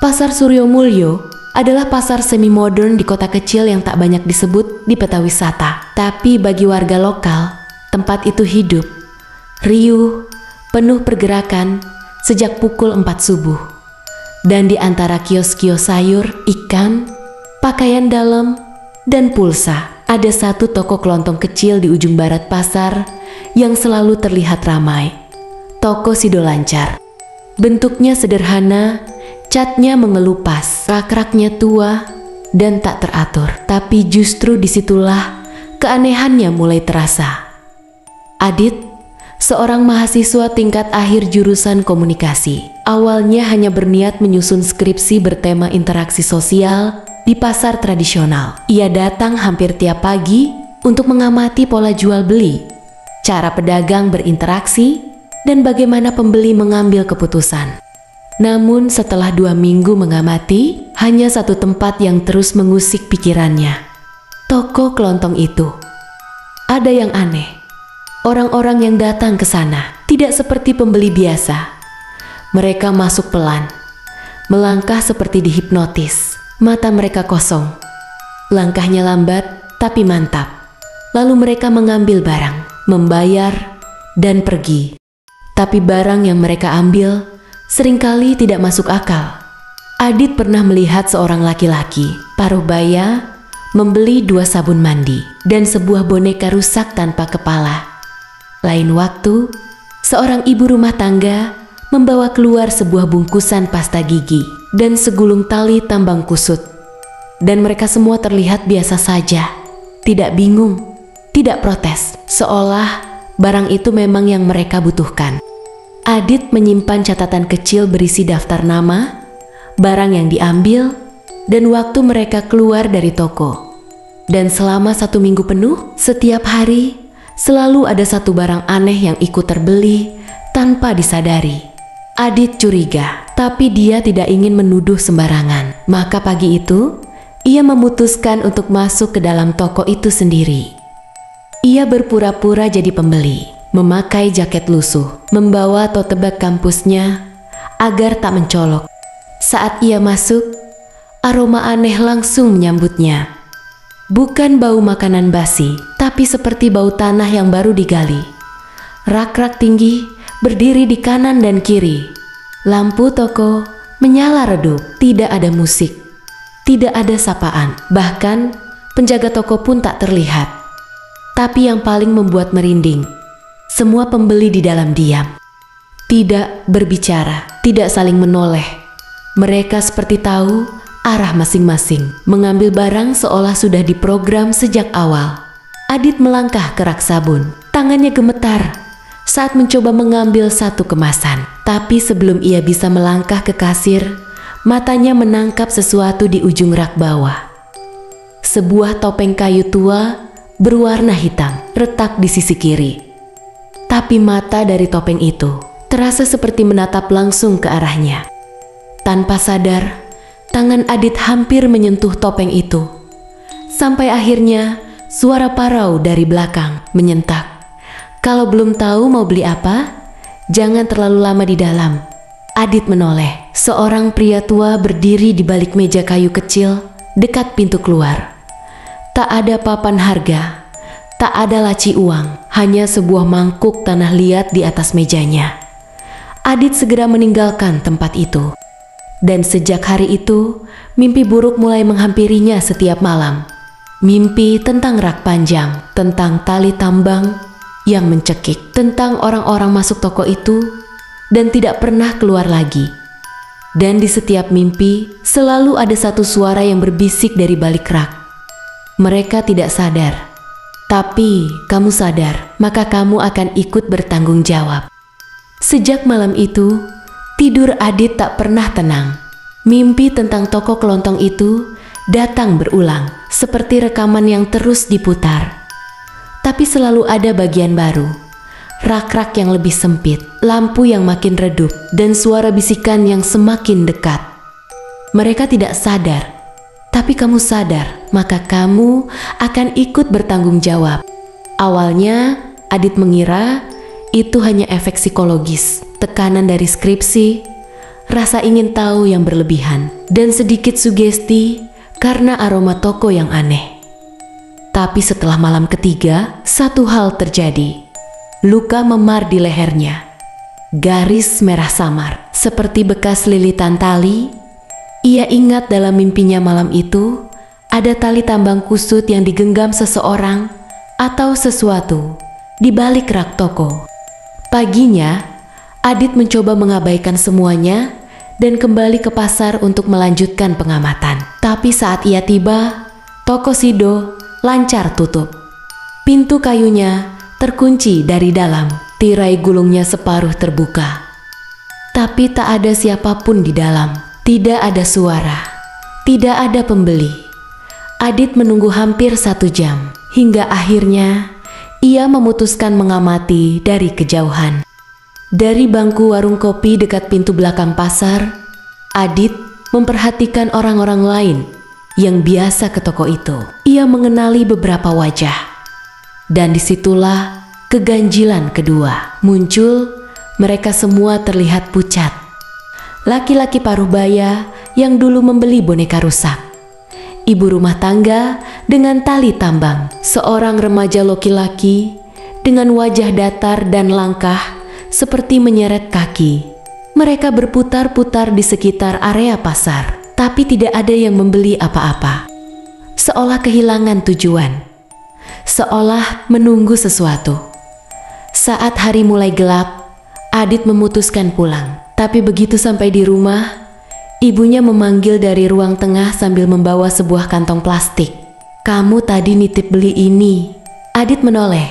Pasar Suryomulyo adalah pasar semi-modern di kota kecil yang tak banyak disebut di peta wisata. Tapi bagi warga lokal, tempat itu hidup, riuh, penuh pergerakan sejak pukul 4 subuh. Dan di antara kios-kios sayur, ikan, pakaian dalam, dan pulsa, ada satu toko kelontong kecil di ujung barat pasar yang selalu terlihat ramai. Toko Sido Lancar. Bentuknya sederhana, catnya mengelupas, rak-raknya tua dan tak teratur. Tapi justru disitulah keanehannya mulai terasa. Adit, seorang mahasiswa tingkat akhir jurusan komunikasi, awalnya hanya berniat menyusun skripsi bertema interaksi sosial di pasar tradisional. Ia datang hampir tiap pagi untuk mengamati pola jual beli, cara pedagang berinteraksi, dan bagaimana pembeli mengambil keputusan. Namun setelah 2 minggu mengamati, hanya satu tempat yang terus mengusik pikirannya. Toko kelontong itu. Ada yang aneh. Orang-orang yang datang ke sana tidak seperti pembeli biasa. Mereka masuk pelan, melangkah seperti dihipnotis. Mata mereka kosong. Langkahnya lambat tapi mantap. Lalu mereka mengambil barang, membayar, dan pergi. Tapi barang yang mereka ambil seringkali tidak masuk akal. Adit pernah melihat seorang laki-laki paruh baya membeli 2 sabun mandi dan sebuah boneka rusak tanpa kepala. Lain waktu, seorang ibu rumah tangga membawa keluar sebuah bungkusan pasta gigi dan segulung tali tambang kusut. Dan mereka semua terlihat biasa saja, tidak bingung, tidak protes, seolah barang itu memang yang mereka butuhkan. Adit menyimpan catatan kecil berisi daftar nama, barang yang diambil, dan waktu mereka keluar dari toko. Dan selama 1 minggu penuh, setiap hari selalu ada satu barang aneh yang ikut terbeli tanpa disadari. Adit curiga, tapi dia tidak ingin menuduh sembarangan. Maka pagi itu, ia memutuskan untuk masuk ke dalam toko itu sendiri. Ia berpura-pura jadi pembeli, memakai jaket lusuh, membawa tote bag kampusnya agar tak mencolok. Saat ia masuk, aroma aneh langsung menyambutnya. Bukan bau makanan basi, tapi seperti bau tanah yang baru digali. Rak-rak tinggi berdiri di kanan dan kiri. Lampu toko menyala redup, tidak ada musik, tidak ada sapaan, bahkan penjaga toko pun tak terlihat. Tapi yang paling membuat merinding, semua pembeli di dalam diam, tidak berbicara, tidak saling menoleh. Mereka seperti tahu arah masing-masing, mengambil barang seolah sudah diprogram sejak awal. Adit melangkah ke rak sabun, tangannya gemetar saat mencoba mengambil satu kemasan. Tapi sebelum ia bisa melangkah ke kasir, matanya menangkap sesuatu di ujung rak bawah. Sebuah topeng kayu tua berwarna hitam retak di sisi kiri. Tapi mata dari topeng itu terasa seperti menatap langsung ke arahnya. Tanpa sadar, tangan Adit hampir menyentuh topeng itu. Sampai akhirnya suara parau dari belakang menyentak. Kalau belum tahu mau beli apa, jangan terlalu lama di dalam. Adit menoleh. Seorang pria tua berdiri di balik meja kayu kecil dekat pintu keluar. Tak ada papan harga, tak ada laci uang, hanya sebuah mangkuk tanah liat di atas mejanya. Adit segera meninggalkan tempat itu. Dan sejak hari itu, mimpi buruk mulai menghampirinya setiap malam. Mimpi tentang rak panjang, tentang tali tambang yang mencekik, tentang orang-orang masuk toko itu dan tidak pernah keluar lagi. Dan di setiap mimpi, selalu ada satu suara yang berbisik dari balik rak. Mereka tidak sadar, tapi kamu sadar, maka kamu akan ikut bertanggung jawab. Sejak malam itu, tidur Adit tak pernah tenang. Mimpi tentang toko kelontong itu datang berulang, seperti rekaman yang terus diputar. Tapi selalu ada bagian baru, rak-rak yang lebih sempit, lampu yang makin redup, dan suara bisikan yang semakin dekat. Mereka tidak sadar, tapi kamu sadar, maka kamu akan ikut bertanggung jawab. Awalnya, Adit mengira itu hanya efek psikologis, tekanan dari skripsi, rasa ingin tahu yang berlebihan. dan sedikit sugesti karena aroma toko yang aneh. Tapi setelah malam ketiga, satu hal terjadi. Luka memar di lehernya. Garis merah samar, seperti bekas lilitan tali. Ia ingat dalam mimpinya malam itu, ada tali tambang kusut yang digenggam seseorang atau sesuatu di balik rak toko. Paginya, Adit mencoba mengabaikan semuanya dan kembali ke pasar untuk melanjutkan pengamatan. Tapi saat ia tiba, toko Sido lancar tutup. Pintu kayunya terkunci dari dalam, tirai gulungnya separuh terbuka. Tapi tak ada siapapun di dalam, tidak ada suara, tidak ada pembeli. Adit menunggu hampir 1 jam, hingga akhirnya ia memutuskan mengamati dari kejauhan. Dari bangku warung kopi dekat pintu belakang pasar, Adit memperhatikan orang-orang lain yang biasa ke toko itu. Ia mengenali beberapa wajah. Dan disitulah keganjilan kedua muncul. Mereka semua terlihat pucat. Laki-laki paruhbaya yang dulu membeli boneka rusak. Ibu rumah tangga dengan tali tambang. Seorang remaja laki-laki dengan wajah datar dan langkah seperti menyeret kaki. Mereka berputar-putar di sekitar area pasar, tapi tidak ada yang membeli apa-apa. Seolah kehilangan tujuan. Seolah menunggu sesuatu. Saat hari mulai gelap, Adit memutuskan pulang. Tapi begitu sampai di rumah, ibunya memanggil dari ruang tengah sambil membawa sebuah kantong plastik. "Kamu tadi nitip beli ini." Adit menoleh.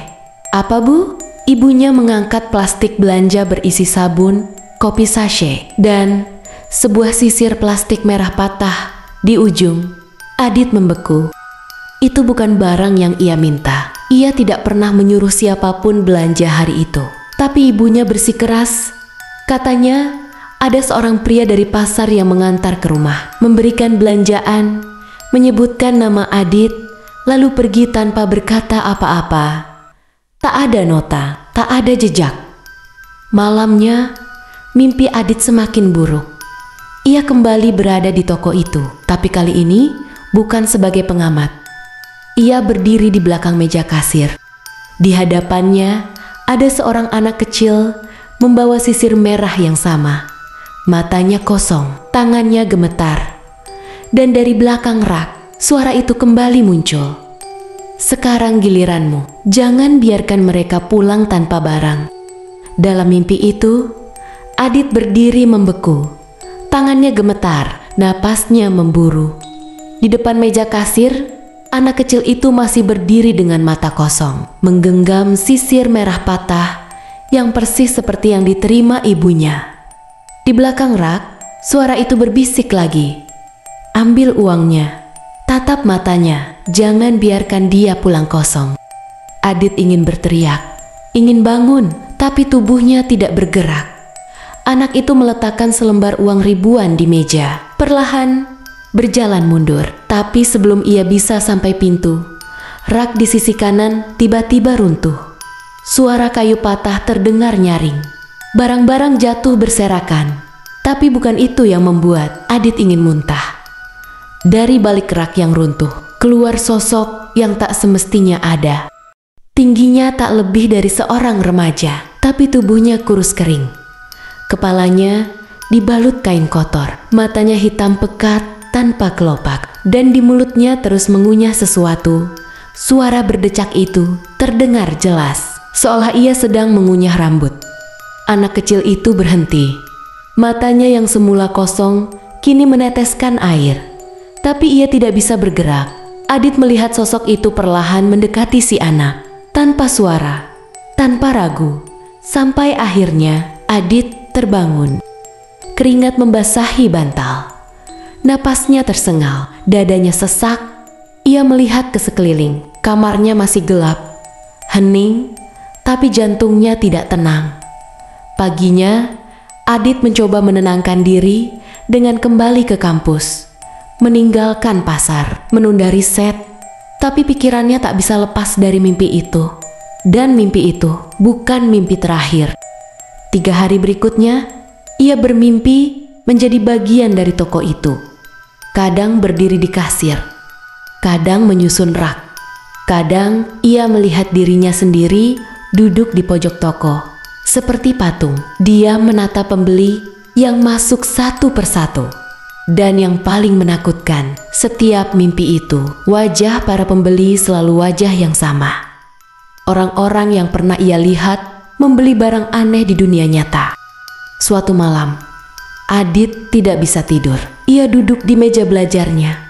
"Apa, Bu?" Ibunya mengangkat plastik belanja berisi sabun, kopi sachet, dan sebuah sisir plastik merah patah di ujung. Adit membeku. Itu bukan barang yang ia minta. Ia tidak pernah menyuruh siapapun belanja hari itu. Tapi ibunya bersikeras. Katanya ada seorang pria dari pasar yang mengantar ke rumah, memberikan belanjaan, menyebutkan nama Adit, lalu pergi tanpa berkata apa-apa. Tak ada nota, tak ada jejak. Malamnya, mimpi Adit semakin buruk. Ia kembali berada di toko itu, tapi kali ini bukan sebagai pengamat. Ia berdiri di belakang meja kasir. Di hadapannya ada seorang anak kecil membawa sisir merah yang sama. Matanya kosong, tangannya gemetar. Dan dari belakang rak, suara itu kembali muncul. "Sekarang giliranmu, jangan biarkan mereka pulang tanpa barang." Dalam mimpi itu, Adit berdiri membeku. Tangannya gemetar, napasnya memburu. Di depan meja kasir, anak kecil itu masih berdiri dengan mata kosong, menggenggam sisir merah patah yang persis seperti yang diterima ibunya. Di belakang rak, suara itu berbisik lagi. "Ambil uangnya, tatap matanya, jangan biarkan dia pulang kosong." Adit ingin berteriak, ingin bangun, tapi tubuhnya tidak bergerak. Anak itu meletakkan selembar uang ribuan di meja, perlahan berjalan mundur. Tapi sebelum ia bisa sampai pintu, rak di sisi kanan tiba-tiba runtuh. Suara kayu patah terdengar nyaring. Barang-barang jatuh berserakan. Tapi bukan itu yang membuat Adit ingin muntah. Dari balik rak yang runtuh, keluar sosok yang tak semestinya ada. Tingginya tak lebih dari seorang remaja, tapi tubuhnya kurus kering. Kepalanya dibalut kain kotor, matanya hitam pekat tanpa kelopak, dan di mulutnya terus mengunyah sesuatu. Suara berdecak itu terdengar jelas, seolah ia sedang mengunyah rambut. Anak kecil itu berhenti. Matanya yang semula kosong kini meneteskan air. Tapi ia tidak bisa bergerak. Adit melihat sosok itu perlahan mendekati si anak, tanpa suara, tanpa ragu. Sampai akhirnya Adit terbangun. Keringat membasahi bantal. Napasnya tersengal, dadanya sesak. Ia melihat ke sekeliling. Kamarnya masih gelap, hening, tapi jantungnya tidak tenang. Paginya, Adit mencoba menenangkan diri dengan kembali ke kampus, meninggalkan pasar, menunda riset. Tapi pikirannya tak bisa lepas dari mimpi itu. Dan mimpi itu bukan mimpi terakhir. 3 hari berikutnya, ia bermimpi menjadi bagian dari toko itu. Kadang berdiri di kasir, kadang menyusun rak. Kadang ia melihat dirinya sendiri duduk di pojok toko. Seperti patung, dia menatap pembeli yang masuk satu persatu. Dan yang paling menakutkan, setiap mimpi itu, wajah para pembeli selalu wajah yang sama. Orang-orang yang pernah ia lihat membeli barang aneh di dunia nyata. Suatu malam, Adit tidak bisa tidur. Ia duduk di meja belajarnya,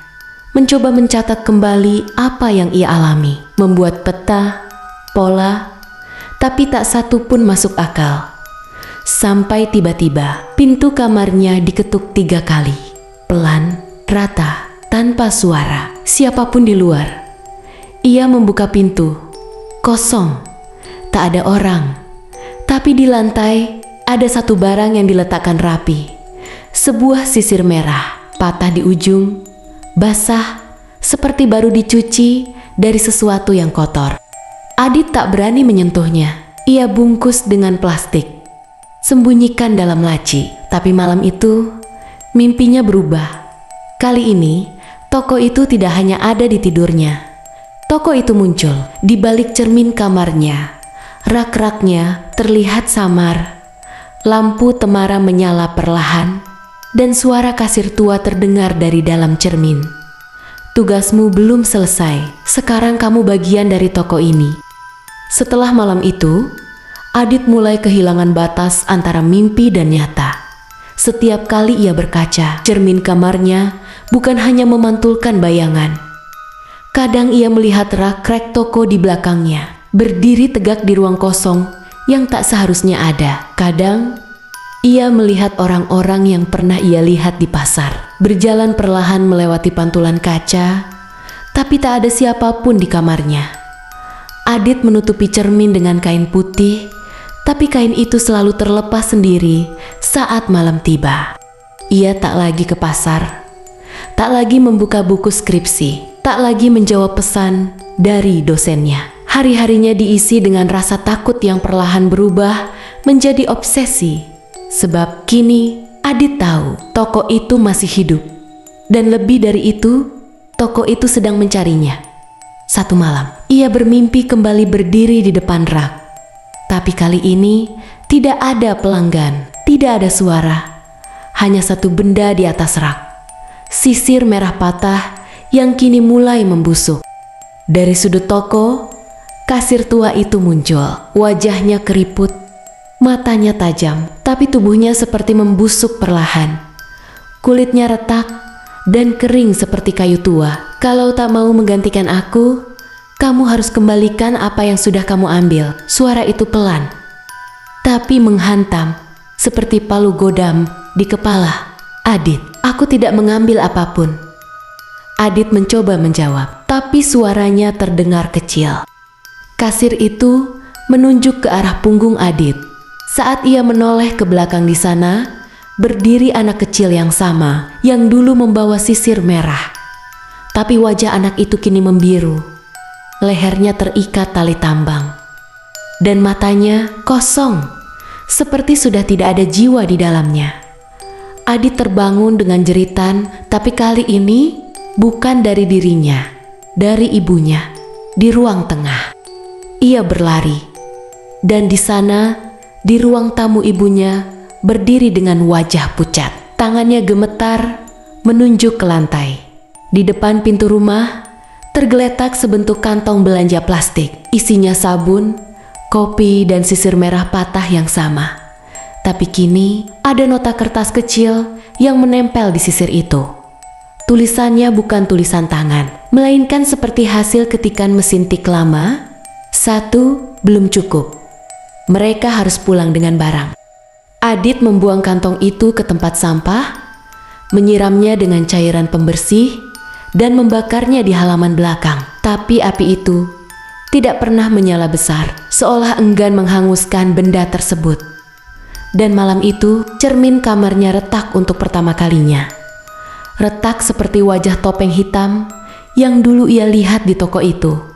mencoba mencatat kembali apa yang ia alami, membuat peta, pola, tapi tak satu pun masuk akal. Sampai tiba-tiba pintu kamarnya diketuk 3 kali. Pelan, rata, tanpa suara siapapun di luar. Ia membuka pintu. Kosong, tak ada orang. Tapi di lantai ada satu barang yang diletakkan rapi. Sebuah sisir merah, patah di ujung, basah, seperti baru dicuci dari sesuatu yang kotor. Adit tak berani menyentuhnya. Ia bungkus dengan plastik, sembunyikan dalam laci. Tapi malam itu, mimpinya berubah. Kali ini, toko itu tidak hanya ada di tidurnya. Toko itu muncul di balik cermin kamarnya. Rak-raknya terlihat samar. Lampu temara menyala perlahan, dan suara kasir tua terdengar dari dalam cermin. Tugasmu belum selesai, sekarang kamu bagian dari toko ini. Setelah malam itu, Adit mulai kehilangan batas antara mimpi dan nyata. Setiap kali ia berkaca, cermin kamarnya bukan hanya memantulkan bayangan. Kadang ia melihat rak-rak toko di belakangnya, berdiri tegak di ruang kosong yang tak seharusnya ada. Kadang, ia melihat orang-orang yang pernah ia lihat di pasar, berjalan perlahan melewati pantulan kaca, tapi tak ada siapapun di kamarnya. Adit menutupi cermin dengan kain putih, tapi kain itu selalu terlepas sendiri saat malam tiba. Ia tak lagi ke pasar, tak lagi membuka buku skripsi, tak lagi menjawab pesan dari dosennya. Hari-harinya diisi dengan rasa takut yang perlahan berubah menjadi obsesi. Sebab kini Adit tahu toko itu masih hidup. Dan lebih dari itu, toko itu sedang mencarinya. Satu malam, ia bermimpi kembali berdiri di depan rak. Tapi kali ini tidak ada pelanggan, tidak ada suara. Hanya satu benda di atas rak. Sisir merah patah yang kini mulai membusuk. Dari sudut toko, kasir tua itu muncul. Wajahnya keriput, matanya tajam, tapi tubuhnya seperti membusuk perlahan. Kulitnya retak dan kering seperti kayu tua. Kalau tak mau menggantikan aku, kamu harus kembalikan apa yang sudah kamu ambil. Suara itu pelan, tapi menghantam seperti palu godam di kepala. Adit, aku tidak mengambil apapun. Adit mencoba menjawab, tapi suaranya terdengar kecil. Kasir itu menunjuk ke arah punggung Adit. Saat ia menoleh ke belakang di sana, berdiri anak kecil yang sama yang dulu membawa sisir merah. Tapi wajah anak itu kini membiru. Lehernya terikat tali tambang. Dan matanya kosong, seperti sudah tidak ada jiwa di dalamnya. Adit terbangun dengan jeritan, tapi kali ini bukan dari dirinya, dari ibunya, di ruang tengah. Ia berlari, dan di sana, di ruang tamu ibunya, berdiri dengan wajah pucat. Tangannya gemetar, menunjuk ke lantai. Di depan pintu rumah, tergeletak sebentuk kantong belanja plastik. Isinya sabun, kopi, dan sisir merah patah yang sama. Tapi kini, ada nota kertas kecil yang menempel di sisir itu. Tulisannya bukan tulisan tangan, melainkan seperti hasil ketikan mesin tik lama. 1, belum cukup. Mereka harus pulang dengan barang. Adit membuang kantong itu ke tempat sampah, menyiramnya dengan cairan pembersih, dan membakarnya di halaman belakang. Tapi api itu tidak pernah menyala besar, seolah enggan menghanguskan benda tersebut. Dan malam itu, cermin kamarnya retak untuk pertama kalinya. Retak seperti wajah topeng hitam yang dulu ia lihat di toko itu.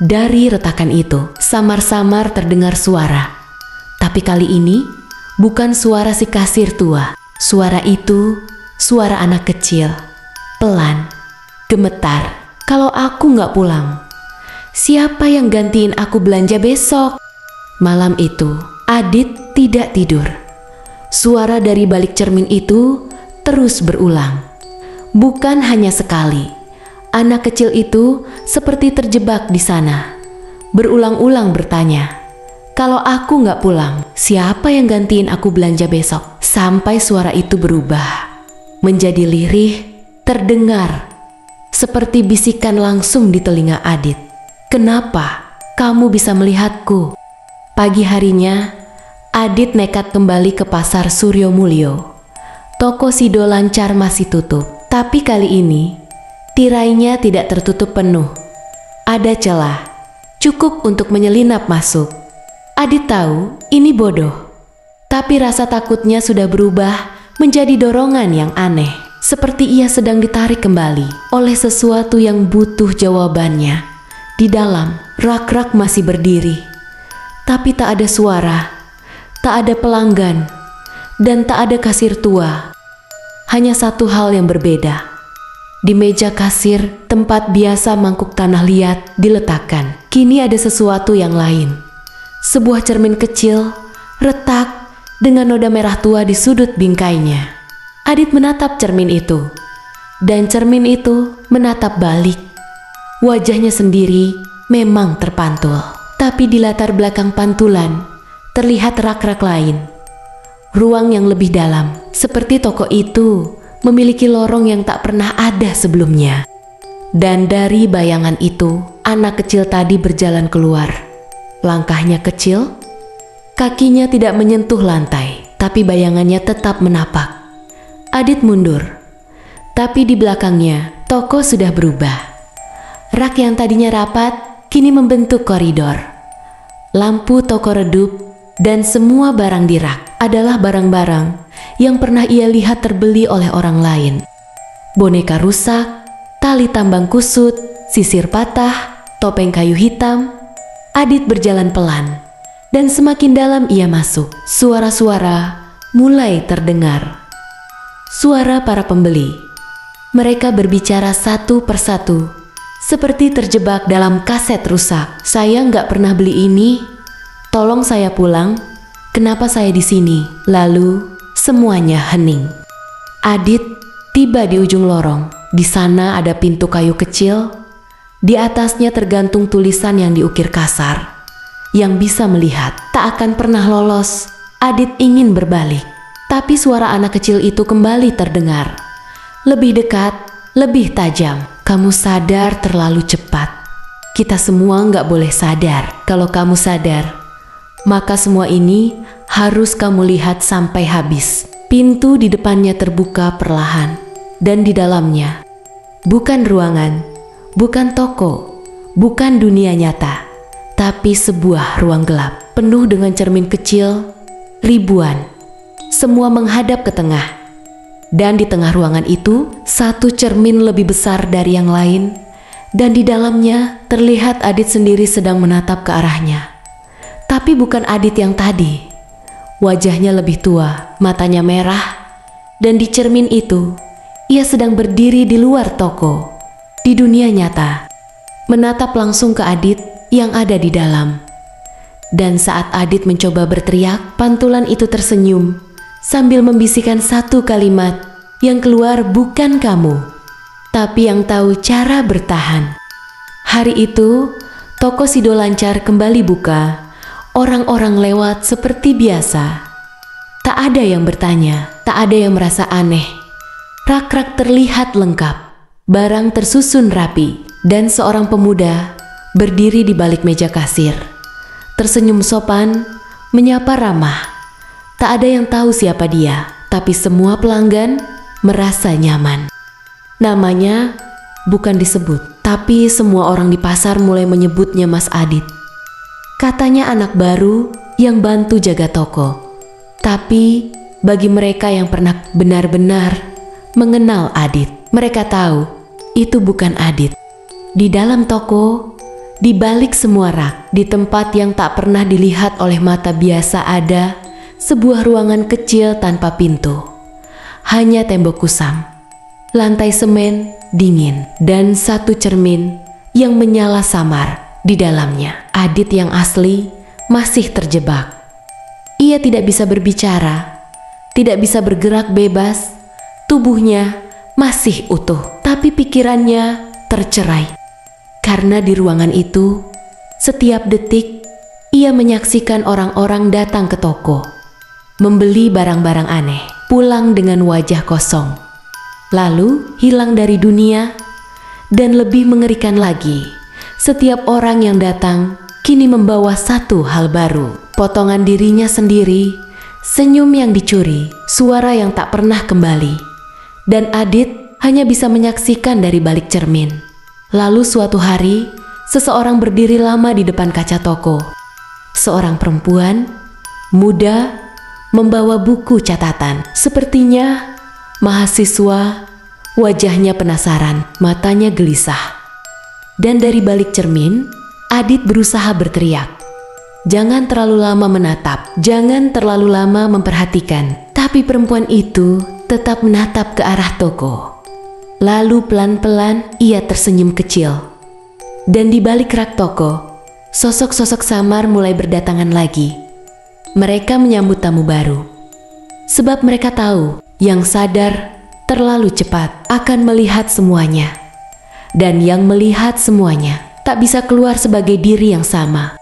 Dari retakan itu, samar-samar terdengar suara. Tapi kali ini, bukan suara si kasir tua. Suara itu, suara anak kecil. pelan, gemetar. Kalau aku nggak pulang, siapa yang gantiin aku belanja besok? Malam itu, Adit tidak tidur. Suara dari balik cermin itu terus berulang. Bukan hanya sekali. Anak kecil itu seperti terjebak di sana. Berulang-ulang bertanya, kalau aku nggak pulang, siapa yang gantiin aku belanja besok? Sampai suara itu berubah menjadi lirih, terdengar seperti bisikan langsung di telinga Adit. Kenapa kamu bisa melihatku? Pagi harinya, Adit nekat kembali ke pasar Suryo Mulyo. Toko Sido Lancar masih tutup, tapi kali ini tirainya tidak tertutup penuh. Ada celah, cukup untuk menyelinap masuk. Adit tahu ini bodoh, tapi rasa takutnya sudah berubah menjadi dorongan yang aneh. Seperti ia sedang ditarik kembali oleh sesuatu yang butuh jawabannya. Di dalam, rak-rak masih berdiri. Tapi tak ada suara, tak ada pelanggan, dan tak ada kasir tua. Hanya satu hal yang berbeda. Di meja kasir, tempat biasa mangkuk tanah liat diletakkan. Kini ada sesuatu yang lain. Sebuah cermin kecil, retak, dengan noda merah tua di sudut bingkainya. Adit menatap cermin itu, dan cermin itu menatap balik. Wajahnya sendiri memang terpantul, tapi di latar belakang pantulan terlihat rak-rak lain. Ruang yang lebih dalam, seperti toko itu memiliki lorong yang tak pernah ada sebelumnya. Dan dari bayangan itu, anak kecil tadi berjalan keluar. Langkahnya kecil, kakinya tidak menyentuh lantai, tapi bayangannya tetap menapak. Adit mundur, tapi di belakangnya toko sudah berubah. Rak yang tadinya rapat kini membentuk koridor. Lampu toko redup dan semua barang di rak adalah barang-barang yang pernah ia lihat terbeli oleh orang lain. Boneka rusak, tali tambang kusut, sisir patah, topeng kayu hitam. Adit berjalan pelan dan semakin dalam ia masuk. Suara-suara mulai terdengar. Suara para pembeli. Mereka berbicara satu persatu, seperti terjebak dalam kaset rusak. Saya nggak pernah beli ini. Tolong saya pulang. Kenapa saya di sini? Lalu semuanya hening. Adit tiba di ujung lorong. Di sana ada pintu kayu kecil. Di atasnya tergantung tulisan yang diukir kasar. Yang bisa melihat tak akan pernah lolos. Adit ingin berbalik. Tapi suara anak kecil itu kembali terdengar. Lebih dekat, lebih tajam. Kamu sadar terlalu cepat. Kita semua nggak boleh sadar. Kalau kamu sadar, maka semua ini harus kamu lihat sampai habis. Pintu di depannya terbuka perlahan. Dan di dalamnya, bukan ruangan, bukan toko, bukan dunia nyata, tapi sebuah ruang gelap, penuh dengan cermin kecil, ribuan. Semua menghadap ke tengah. Dan di tengah ruangan itu, satu cermin lebih besar dari yang lain. Dan di dalamnya terlihat Adit sendiri sedang menatap ke arahnya. Tapi bukan Adit yang tadi. Wajahnya lebih tua, matanya merah. Dan di cermin itu, ia sedang berdiri di luar toko, di dunia nyata, menatap langsung ke Adit yang ada di dalam. Dan saat Adit mencoba berteriak, pantulan itu tersenyum sambil membisikkan satu kalimat yang keluar bukan kamu, tapi yang tahu cara bertahan. Hari itu, toko Sido Lancar kembali buka. Orang-orang lewat seperti biasa. Tak ada yang bertanya, tak ada yang merasa aneh. Rak-rak terlihat lengkap, barang tersusun rapi, dan seorang pemuda berdiri di balik meja kasir. Tersenyum sopan, menyapa ramah. Tak ada yang tahu siapa dia, tapi semua pelanggan merasa nyaman. Namanya bukan disebut, tapi semua orang di pasar mulai menyebutnya Mas Adit. Katanya anak baru yang bantu jaga toko. Tapi bagi mereka yang pernah benar-benar mengenal Adit, mereka tahu itu bukan Adit. Di dalam toko, di balik semua rak, di tempat yang tak pernah dilihat oleh mata biasa ada sebuah ruangan kecil tanpa pintu. Hanya tembok kusam. lantai semen dingin, dan satu cermin yang menyala samar di dalamnya. Adit yang asli masih terjebak. Ia tidak bisa berbicara, tidak bisa bergerak bebas, tubuhnya masih utuh, tapi pikirannya tercerai. Karena di ruangan itu, setiap detik ia menyaksikan orang-orang datang ke toko, membeli barang-barang aneh, pulang dengan wajah kosong, lalu hilang dari dunia. Dan lebih mengerikan lagi, setiap orang yang datang kini membawa satu hal baru: potongan dirinya sendiri, senyum yang dicuri, suara yang tak pernah kembali. Dan Adit hanya bisa menyaksikan dari balik cermin. Lalu suatu hari, seseorang berdiri lama di depan kaca toko. Seorang perempuan muda membawa buku catatan. Sepertinya mahasiswa, wajahnya penasaran, matanya gelisah. Dan dari balik cermin, Adit berusaha berteriak, "Jangan terlalu lama menatap, jangan terlalu lama memperhatikan." Tapi perempuan itu tetap menatap ke arah toko. Lalu pelan-pelan ia tersenyum kecil. Dan di balik rak toko, sosok-sosok samar mulai berdatangan lagi. Mereka menyambut tamu baru. Sebab mereka tahu yang sadar terlalu cepat akan melihat semuanya. Dan yang melihat semuanya tak bisa keluar sebagai diri yang sama.